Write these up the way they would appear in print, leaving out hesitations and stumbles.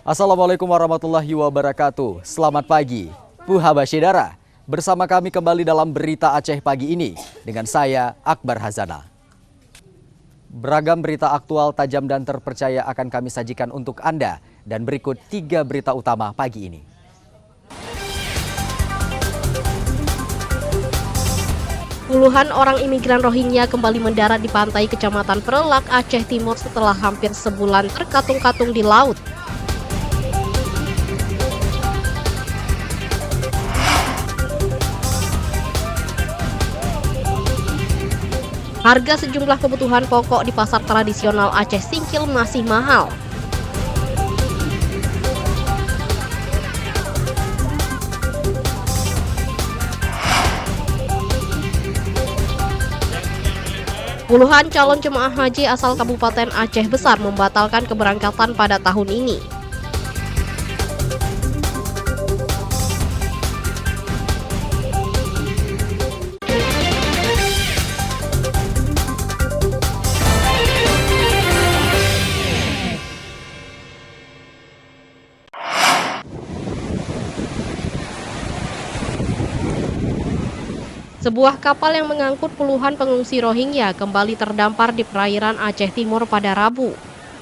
Assalamualaikum warahmatullahi wabarakatuh. Selamat pagi, Puha Basyidara. Bersama kami kembali dalam berita Aceh pagi ini dengan saya Akbar Hazana. Beragam berita aktual, tajam dan terpercaya akan kami sajikan untuk Anda. Dan berikut 3 berita utama pagi ini. Puluhan orang imigran Rohingya kembali mendarat di pantai Kecamatan Perelak, Aceh Timur setelah hampir sebulan terkatung-katung di laut. Harga sejumlah kebutuhan pokok di pasar tradisional Aceh Singkil masih mahal. Puluhan calon jemaah haji asal Kabupaten Aceh Besar membatalkan keberangkatan pada tahun ini. Sebuah kapal yang mengangkut puluhan pengungsi Rohingya kembali terdampar di perairan Aceh Timur pada Rabu.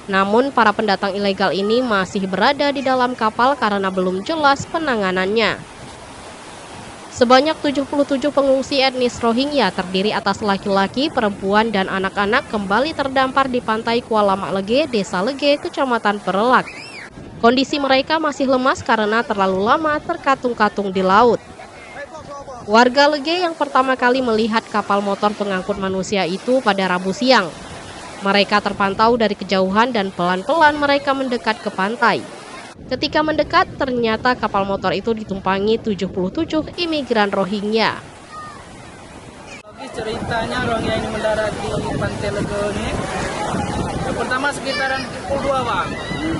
Namun, para pendatang ilegal ini masih berada di dalam kapal karena belum jelas penanganannya. Sebanyak 77 pengungsi etnis Rohingya terdiri atas laki-laki, perempuan, dan anak-anak kembali terdampar di pantai Kuala Mak Lege, Desa Lege, Kecamatan Perelak. Kondisi mereka masih lemas karena terlalu lama terkatung-katung di laut. Warga Lege yang pertama kali melihat kapal motor pengangkut manusia itu pada Rabu siang. Mereka terpantau dari kejauhan dan pelan-pelan mereka mendekat ke pantai. Ketika mendekat, ternyata kapal motor itu ditumpangi 77 imigran Rohingya. Ceritanya Rohingya ini mendarat di pantai Lege ini. Pertama sekitaran pukul 2, Bang.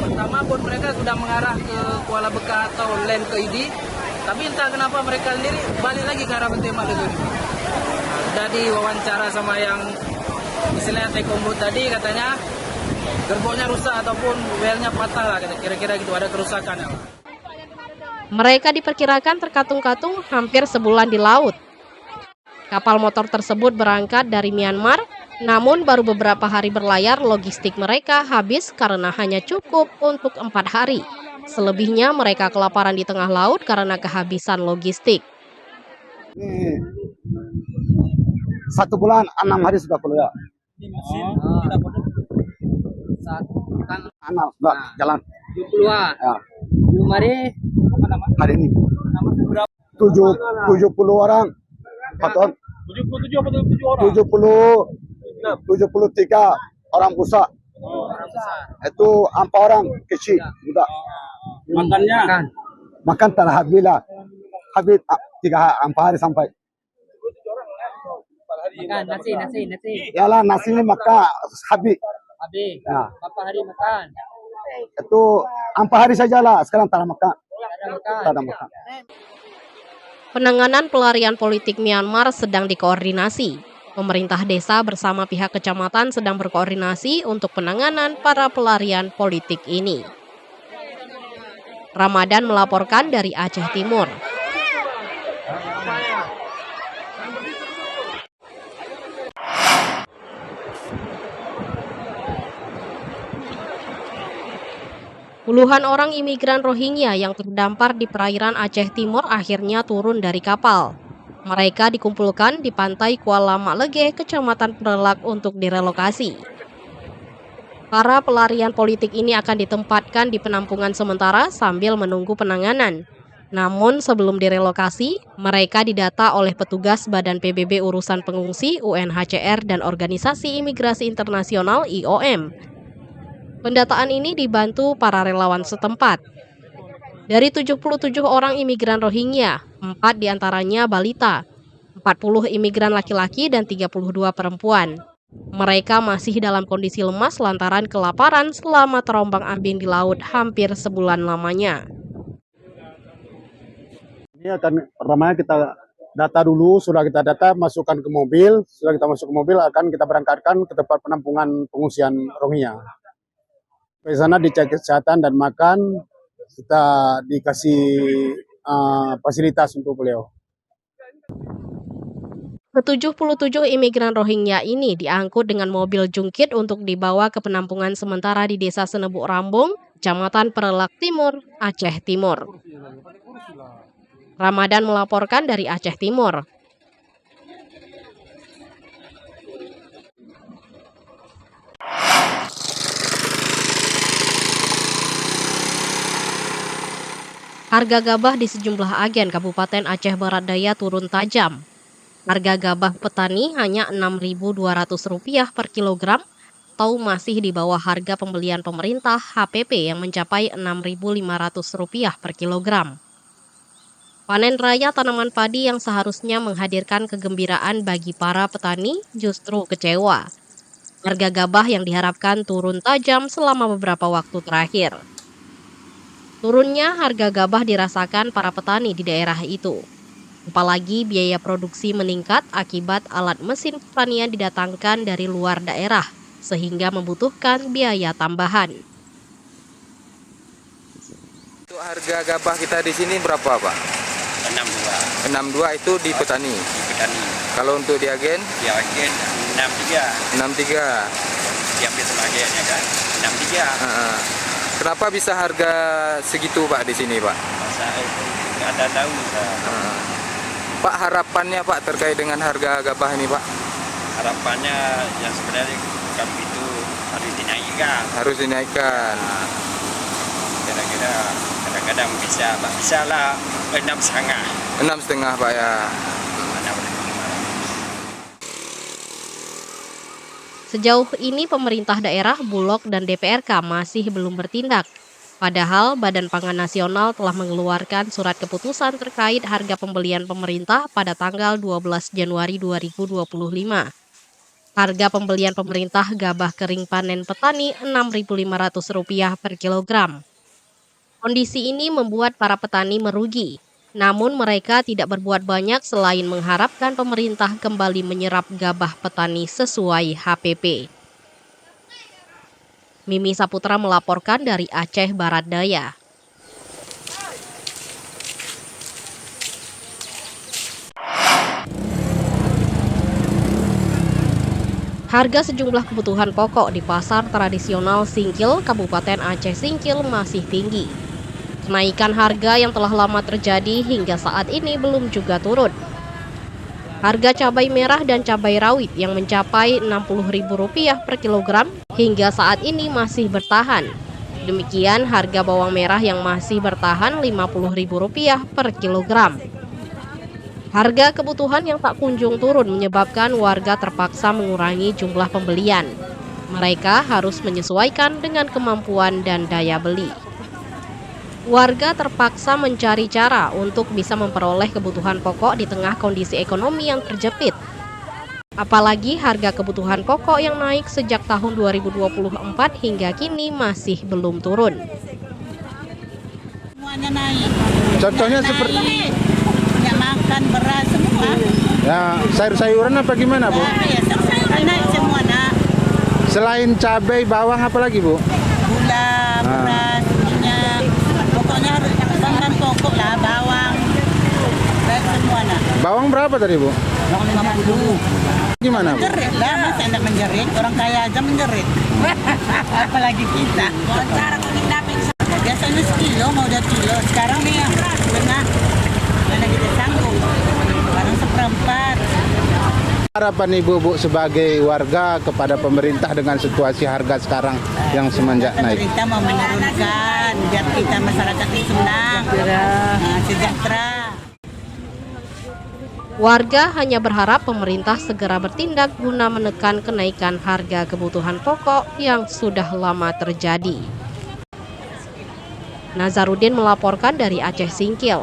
Pertama pun mereka sudah mengarah ke Kuala Beka atau land ke ID. Tapi entah kenapa mereka sendiri balik lagi ke arah pantai Lege ini. Sudah diwawancara sama yang istilahnya Tekombo tadi, katanya gerbongnya rusak ataupun welnya patah lah, kira-kira gitu, ada kerusakan ya. Mereka diperkirakan terkatung-katung hampir sebulan di laut. Kapal motor tersebut berangkat dari Myanmar, namun baru beberapa hari berlayar logistik mereka habis karena hanya cukup untuk 4 hari. Selebihnya mereka kelaparan di tengah laut karena kehabisan logistik. Ini 1 bulan 6 hari sudah keluar. Ini mesin tidak perlu saat kan 6 sudah jalan. 70-an. Ya, Belum apa nama? hari ini Nama berapa? 70 orang. Patron 77 atau 77 orang? 73 orang besar. Orang besar. Itu 4 orang kecil juga. Makannya? Makan tak habis lah. Habis 4 hari sampai. Makan nasi. Yalah nasinya maka habis. Habis. Ya. Berapa hari makan? Itu 4 hari sajalah. Sekarang tak ada makan. Tak ada makan. Penanganan pelarian politik Myanmar sedang dikoordinasi. Pemerintah desa bersama pihak kecamatan sedang berkoordinasi untuk penanganan para pelarian politik ini. Ramadan melaporkan dari Aceh Timur. Puluhan orang imigran Rohingya yang terdampar di perairan Aceh Timur akhirnya turun dari kapal. Mereka dikumpulkan di pantai Kuala Mak Lege, Kecamatan Perelak untuk direlokasi. Para pelarian politik ini akan ditempatkan di penampungan sementara sambil menunggu penanganan. Namun sebelum direlokasi, mereka didata oleh petugas Badan PBB Urusan Pengungsi, UNHCR, dan Organisasi Imigrasi Internasional IOM. Pendataan ini dibantu para relawan setempat. Dari 77 orang imigran Rohingya, 4 diantaranya balita, 40 imigran laki-laki dan 32 perempuan. Mereka masih dalam kondisi lemas lantaran kelaparan selama terombang-ambing di laut hampir sebulan lamanya. Ini akan pertamanya kita data dulu, sudah kita data, masukkan ke mobil, sudah kita masuk ke mobil, akan kita berangkatkan ke tempat penampungan pengungsian Rohingya. Di sana dicek kesehatan dan makan, kita dikasih fasilitas untuk beliau. Ke-77 imigran Rohingya ini diangkut dengan mobil jungkit untuk dibawa ke penampungan sementara di Desa Senebuk Rambung, Kecamatan Perelak Timur, Aceh Timur. Ramadan melaporkan dari Aceh Timur. Harga gabah di sejumlah agen Kabupaten Aceh Barat Daya turun tajam. Harga gabah petani hanya Rp6.200 per kilogram atau masih di bawah harga pembelian pemerintah HPP yang mencapai Rp6.500 per kilogram. Panen raya tanaman padi yang seharusnya menghadirkan kegembiraan bagi para petani justru kecewa. Harga gabah yang diharapkan turun tajam selama beberapa waktu terakhir. Turunnya harga gabah dirasakan para petani di daerah itu. Apalagi biaya produksi meningkat akibat alat mesin pertanian didatangkan dari luar daerah, sehingga membutuhkan biaya tambahan. Untuk harga gabah kita di sini berapa, Pak? 62. 62 itu di petani. Di petani. Kalau untuk di agen? Di agen 63. 63. Diambil sama agennya kan. 63. Kenapa bisa harga segitu, Pak, di sini, Pak? Masa itu nggak ada tahu. Pak, harapannya, Pak, terkait dengan harga gabah ini, Pak? Harapannya yang sebenarnya kalau itu harus dinaikkan. Harus dinaikkan. Kira-kira kadang-kadang bisa lah 6,5. 6,5, Pak, ya. Sejauh ini pemerintah daerah, Bulog, dan DPRK masih belum bertindak. Padahal Badan Pangan Nasional telah mengeluarkan surat keputusan terkait harga pembelian pemerintah pada tanggal 12 Januari 2025. Harga pembelian pemerintah gabah kering panen petani Rp6.500 per kilogram. Kondisi ini membuat para petani merugi. Namun mereka tidak berbuat banyak selain mengharapkan pemerintah kembali menyerap gabah petani sesuai HPP. Mimi Saputra melaporkan dari Aceh Barat Daya. Harga sejumlah kebutuhan pokok di pasar tradisional Singkil, Kabupaten Aceh Singkil masih tinggi. Kenaikan harga yang telah lama terjadi hingga saat ini belum juga turun. Harga cabai merah dan cabai rawit yang mencapai Rp60.000 per kilogram hingga saat ini masih bertahan. Demikian harga bawang merah yang masih bertahan Rp50.000 per kilogram. Harga kebutuhan yang tak kunjung turun menyebabkan warga terpaksa mengurangi jumlah pembelian. Mereka harus menyesuaikan dengan kemampuan dan daya beli. Warga terpaksa mencari cara untuk bisa memperoleh kebutuhan pokok di tengah kondisi ekonomi yang terjepit. Apalagi harga kebutuhan pokok yang naik sejak tahun 2024 hingga kini masih belum turun. Semuanya naik. Contohnya seperti Minyak makan, beras, semua. ya, sayur-sayuran apa gimana, Bu? Ya, sayur-sayuran naik semua, nak. Selain cabai, bawang apa lagi, Bu? Gula, beras, minyak. Pokoknya harus bahan pokok lah, bawang. Dan semua, nak. Bawang berapa tadi, Bu? Bawang 50. Gimana, Bu? Menjerit lah, masa anda menjerit? Orang kaya aja menjerit. Apalagi kita. Biasanya sekilo, mau 2 kilo. Sekarang nih yang setengah. Mana kita sanggup. Barang seperempat. Harapan Ibu, Bu, sebagai warga kepada pemerintah dengan situasi harga sekarang yang semenjak naik. Pemerintah mau menurunkan biar kita masyarakat ini senang, sejahtera. Warga hanya berharap pemerintah segera bertindak guna menekan kenaikan harga kebutuhan pokok yang sudah lama terjadi. Nazarudin melaporkan dari Aceh Singkil.